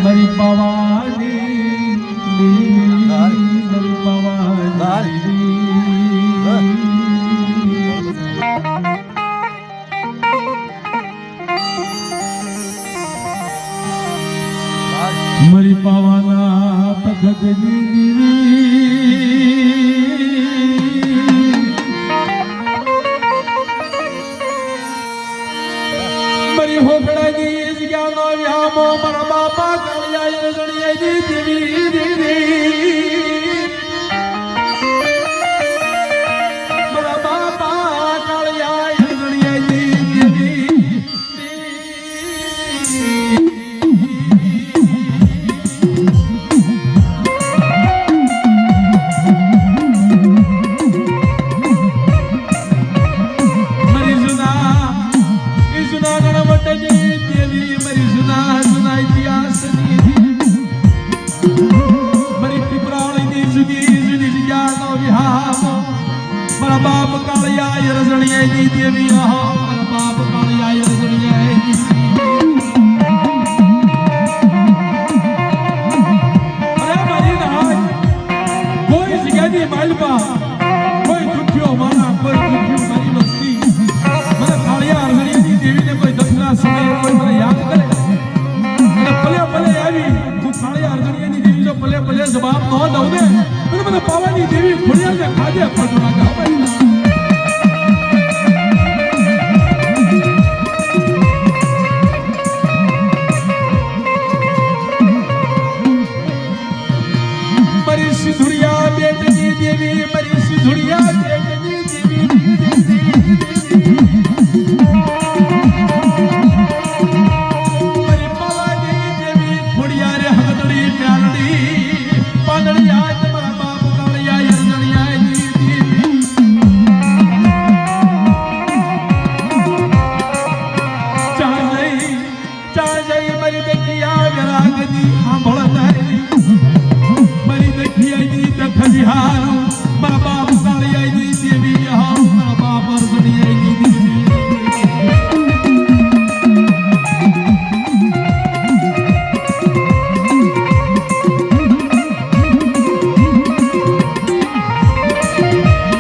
મારી પવાની મારી પવાની મારી પવાના પગની મારી હોકડાની જગ્યાનો વ્યામો મારા બાપા કાળિયા રજણીયાની દેવી દેવી મારા બાપા કાળિયા રજણીયાની દેવી बाप कालिया रजणियानी देवी मारा बाप कालिया रजणियानी अरे मारी नाय कोई जगह मालपा कोई दुखियो मारा कोई दुखियो मारी बस्ती मारा कालिया रजणियानी देवी ने कोई दक्षिणा समय कोई મને યાદ કરે અને ભલે ભલે આવી હું કાલિયા રજણિયાની દેવી જો ભલે ભલે જવાબ ન દઉં ને તો મને પાવાની દેવી ખોડિયાને ખાજે પડતો નાખે सिधुड़िया बेटनी देवी मरी सिधुड़िया बेटनी देवी मरी पवानी देवी खुड़िया रे हगदड़ी प्यारड़ी पादड़िया तुम्हारा बाप कालिया रजणिया देवी चाजई मरी देखिया विरागनी सांभळनारी खलिहार मारा बाप कालियानी देवी मारा बाप रजणियानी देवी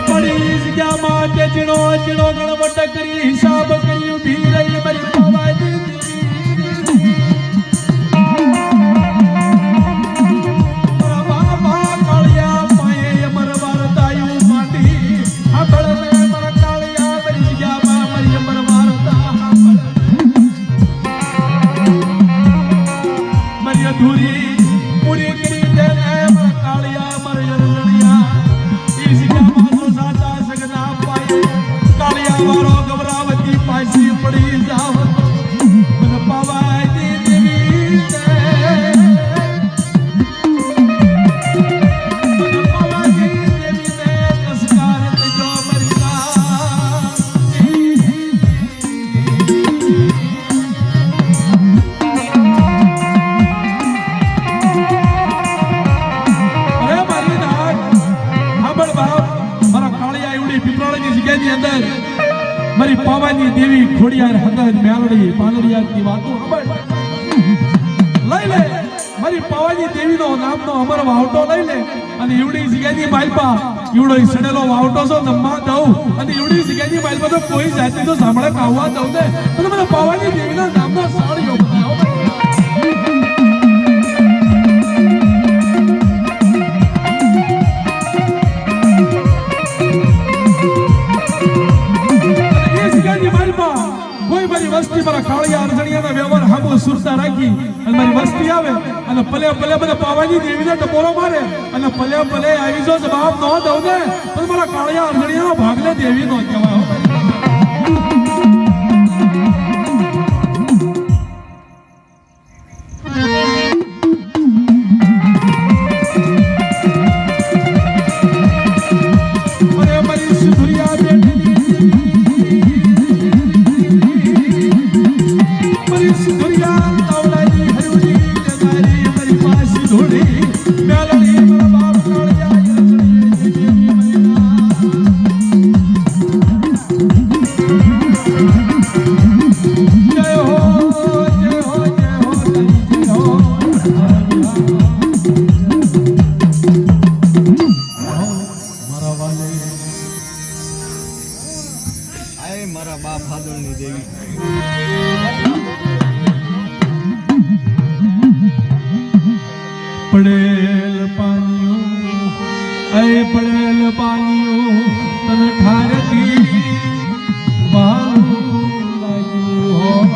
बड़ी जगह माटे जिणो जिणो गणवट करी हिसाब करी उभी रही मरी पवानी મારી પાવાની દેવી ખોડિયાર હગદ મેલડી પાલડિયા ની વાતો લઈ લે મારી પાવાની દેવી નો નામ નો અમર વાવટો લઈ લે અને એવડી જગ્યાની માલપા એવડો સડેલો વાવટો છો નમવા દઉં અને એવડી જગ્યાની માલપા તો કોઈ જાતિ તો સાંભળે કાવવા દઉં ને તો મને પાવાની દેવી ના નામ નો સાળીઓ બતાવો કોઈ મારી વસ્તી મારા કાળિયા રજણિયાના વ્યવહાર હામો સુરતા રાખી અને મારી વસ્તી આવે અને ભલે ભલે મને પાવાની દેવીને ટપોરો મારે અને ભલે ભલે આવી જો જવાબ ન દઉં ને તો મારા કાળિયા રજણિયાનો ભાગલે દેવી નો કહેવાય મારા બાપ હાદળની દેવી પડેલ પાણીઓ પડેલ પાણીઓ તને ઠારતી વાલું લાગ્યું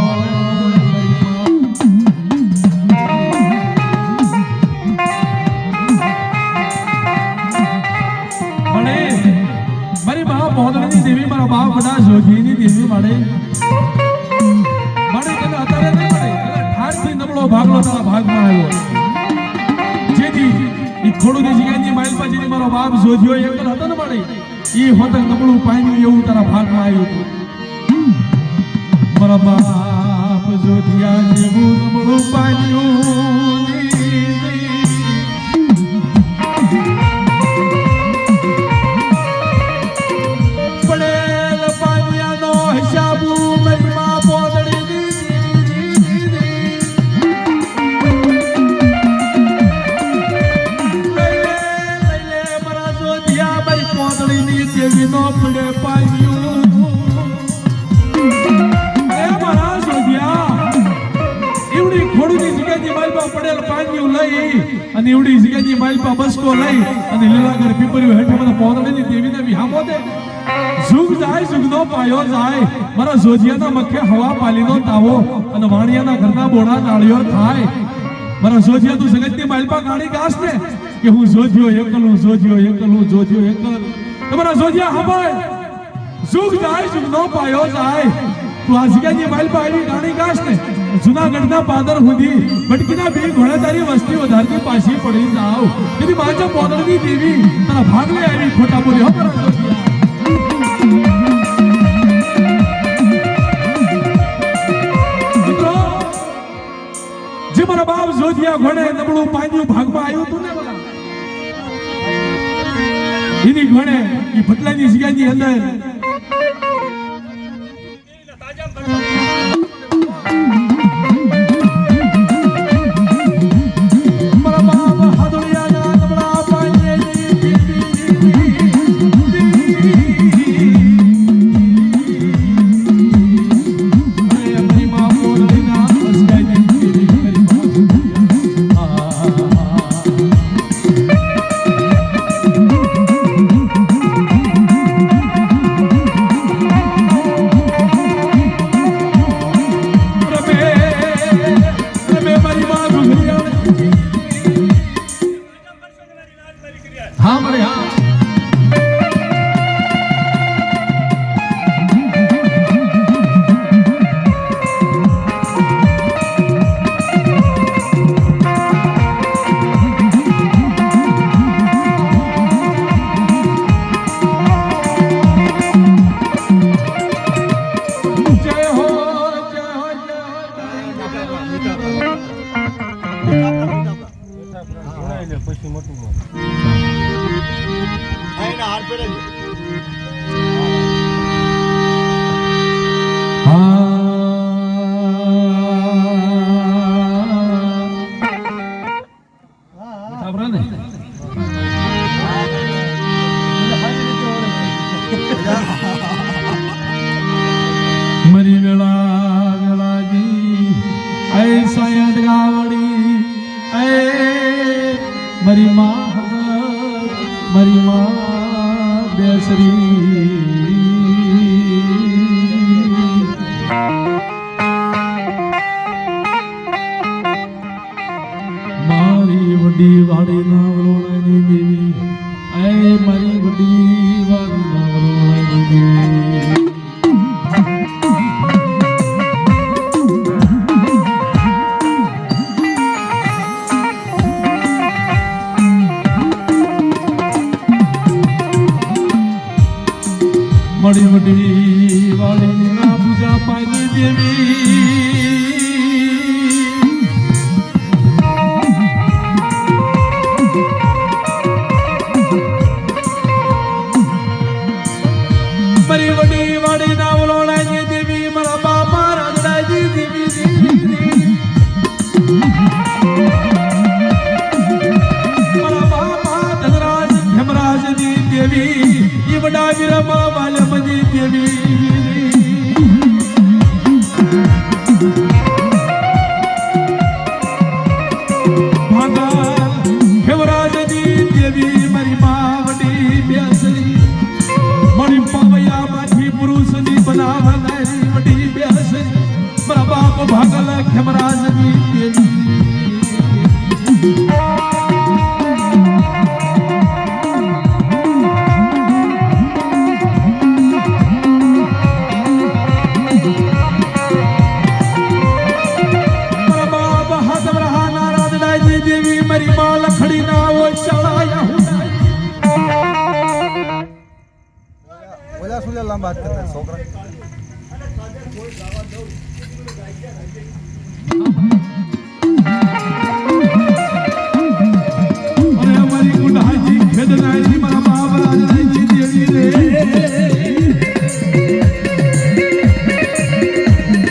મારી મા મોદળની દેવી મારા બાપ બધા જોજીની દેવી મળે તને અત્યારે નહીં મળે ઠારથી નબળો ભાગલો તારા ભાગમાં આવ્યો જેથી થોડું જગ્યાની માઇલ પાછી મારો બાપ જોજ્યો એકલ હતો ને મળે એ હોતક નબળું પાણી એવું તારા ભાગમાં આવ્યું હતું મારા બાપ જોધિયા જેવું નબળું પાણી પડેલ પાણીયાનો હિસાબુ મારી માં પોદડી દેવીનો પડે પાયું મારા સોધિયા એવડી ખોડુની જગ્યાની માલપા પડેલ પાયું લઈ અને એવડી જગ્યાની માલપા બસકો લઈ અને લીલાગર પીપળ્યું હેઠે મને પોદળીની દેવીને વિહામો દે જુગ જાય જુગનો પાયો જાય મારા સોધિયાના મખે હવા પાલીનો તાવો અને વાણિયાના ઘરના બોડા નાળિયો થાય મારા સોધિયા તું સગતની માલપા ગાડી ગાસ ને કે હું જોજ્યો એકલ તમારા જોજિયા હંભાળ જુગ જાય જુગનો પાયો જાય તું આ જગ્યાની માલપા આવી ગાણી ગાશ ને જુનાગઢના પાદર સુધી બટકીના બે ઘોડા તારી વસ્તી વધારતી પાછી પડી જાવ તેથી માજા પોદળની દેવી તારા ભાગલે આવી ખોટા બોલી હો મારા જોજિયા મિત્રો જે મારા બાપ જોજિયા ઘોડે નબળું પાન્યું ભાગમાં આવ્યું તું ને બોલા એની ઘોડે એ ભટલાની જગ્યાની અંદર મરી વેળા વેળાજી ऐसा याद गावड़ी मरी माँ बेसरी मारी वड्डी वाड़ी नावलोनी देवी मारी वड्डी वाड़ी नावलोनी देवी बड़ी बड़ी वाली ना पूजा पानी देवी बड़ी बड़ी वाली ना बोलोड़ा ये देवी मरा बापा रगड़ा जी देवी मरा बापा धनराज धमराज दी देवी ये बड़ा वीरमा वाले मजी देवी છોકરા શું લાંબા હાથ કરતા છોકરા અરે અમારી ગુંડાજી વેદનાજી મારા બાબરાજી દેવી રે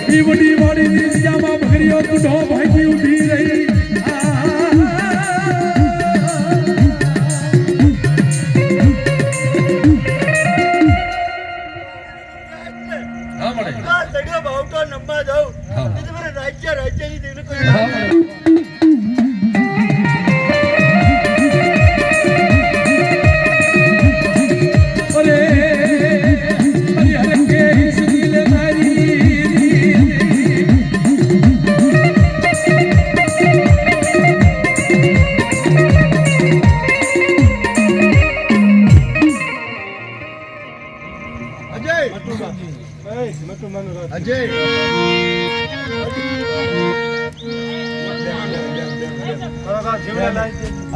ઈ બડી વાડી ની જગ્યામાં ભગરીઓ ગુંડો ભાઈજી ઊભી રહી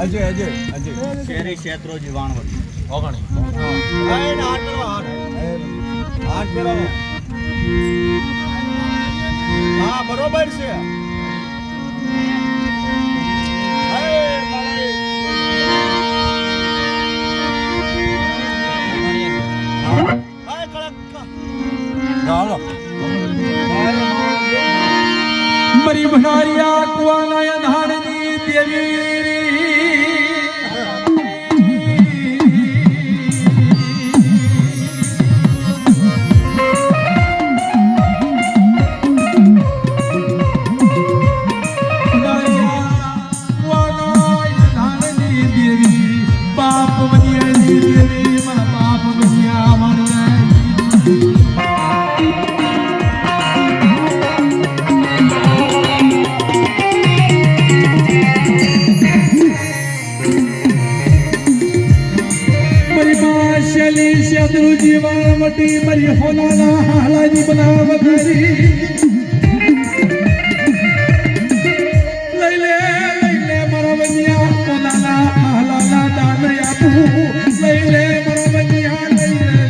અજય અજય અજય શેરી ક્ષેત્રો જીવાણવટી ઓગણી હાથ કરો હા બરોબર છે મરી ભણારિયા કુવાના ધારની દેવી જીવાણવટી મરી હોનાના હાલાજી બનાવતારી લઈ લે મારા બનિયા હોનાના હાલાના દાન આપું લઈ લે મારા બનિયા લઈ લે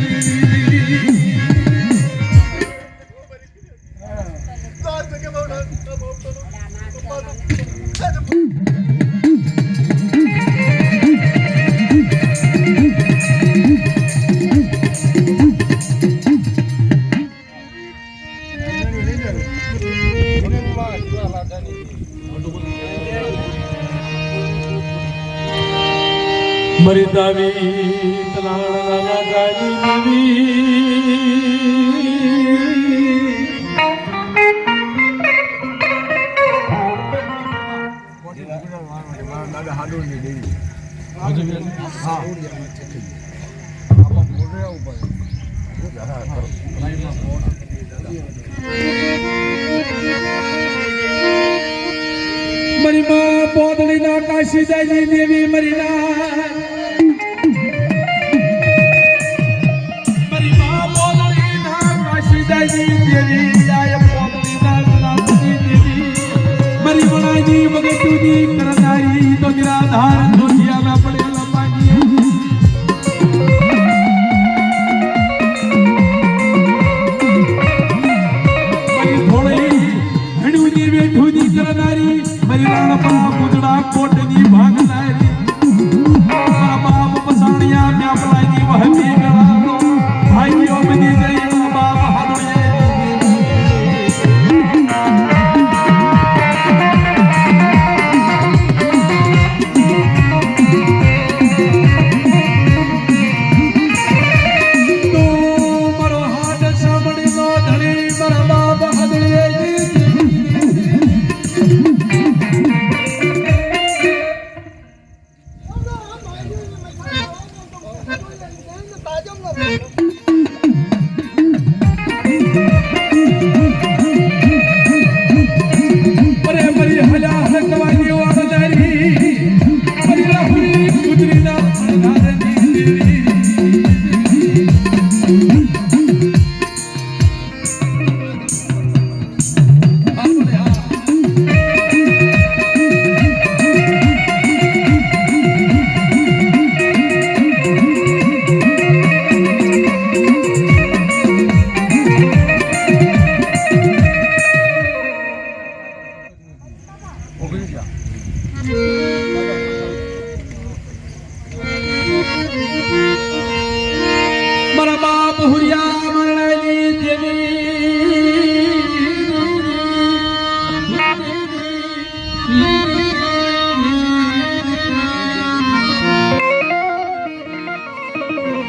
મરી દાવી તલાણા ગાજી મરી માં પોદળી ના કાશી જાજી દેવી મરી ના मरी बनाई मगर तुझी करनारी तो निराधार दुनिया में पड़े लंबाई मरी थोड़ी हड़ूनी बेठूनी करनारी मरी राणपा गुजरा कोटनी भागनारी मारा बाप पसाणिया में अपनाई वह भी गला दो भाइयों में दी गई बाप हाथों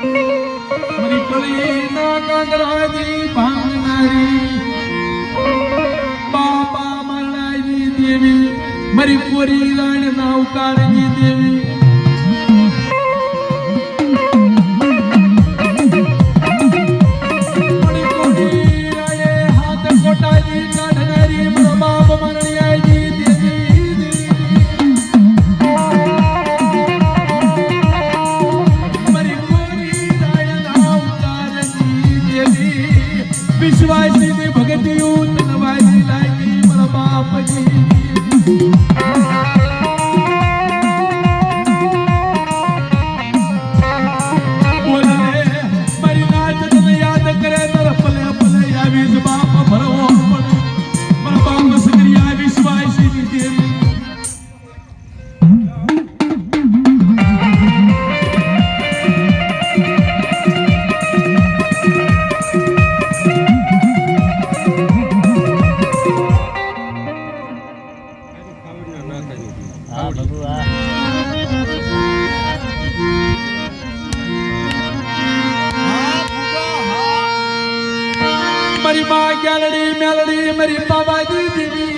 મારી કળીના કાંગરાની ભાંગનારી બાપા મરણાની દેવી મારી કોરી રાણ ના ઉકાળની દેવી મારી કોરી રાણે હાથ કોટાની કાઢનારી મારા બાપ મરણાની દેવી મારી કોરી રાણ ના ઉકાળની દેવી વિશ્વાસી ની ભગતી ઉતનવાઈ લાગી મારા બાપજી હા ભગવાન મારી માં ગેલડી મેલડી મારી બાબાજી દીદી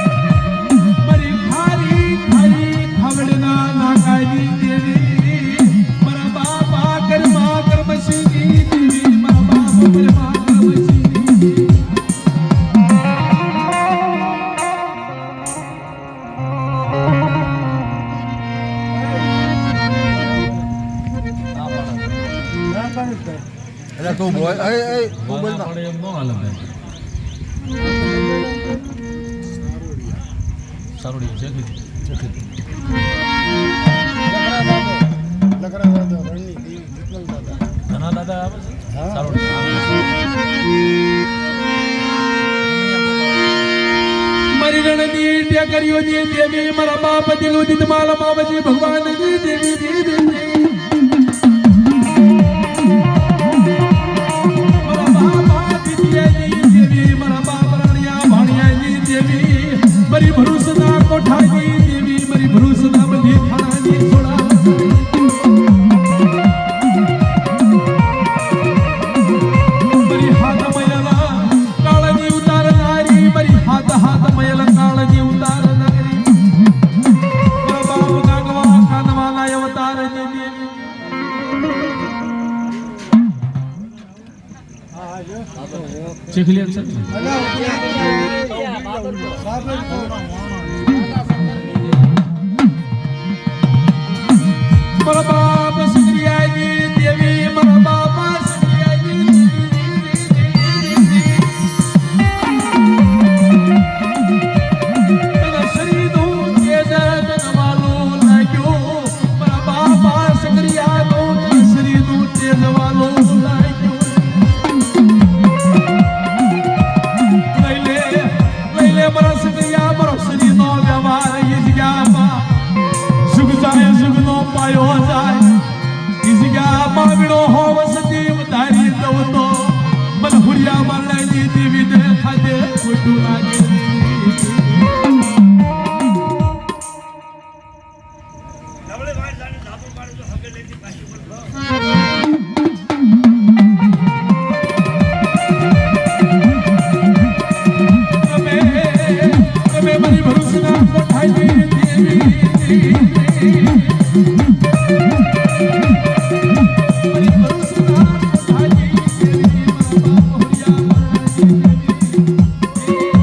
મારી ખારી ખારી ખવડના નાકાજી દેવી મારા બાપા કર્મા કર્મશી દેવી મારા બાપા કર્મા કર્મશી એટલે તું બોલ તું બોલ ના. મારી રણની ટેકરીઓ ની દેવી મારા બાપ દિલું દીધ માલા બાબાજી ભગવાન ની દેવી દેવી મારા બાપા દીદીની દેવી મારા બાપ રાણિયા ભાણિયાની દેવી મારી ભરૂસના કોઠાની દેવી મારી ભરૂસના બધી ખાણાની સોડા મારી હાથ મયલા કાળની ઉતારનારી મારી હાથ મયલા કાળની ઉતારનારી મારા બાપ ગાંગવા કાનવાલા અવતારની દેવી ચીખલી અક્ષર મારા બાપ સક્રિયાની દેવી મારા બાપા સક્રિયાની તને શરીરનું તેજ તનવાલું લાગ્યું મારા બાપા સક્રિયાનું તને શરીરનું તેજ વાલું લાગ્યું લઈ લે મારા સક્રિયા મારો શરીરનો વ્યવહાર એ જગ્યામાં સુખ જાય સુખનો પાયો જાય એ જગ્યામાં વીણો હોવ સતી વધારી દઉં તો મને હુરિયા મારણાની દેવી ને ખાતે ખોટું લાગે તમે મારી ભરૂસના કોઠાની દેવી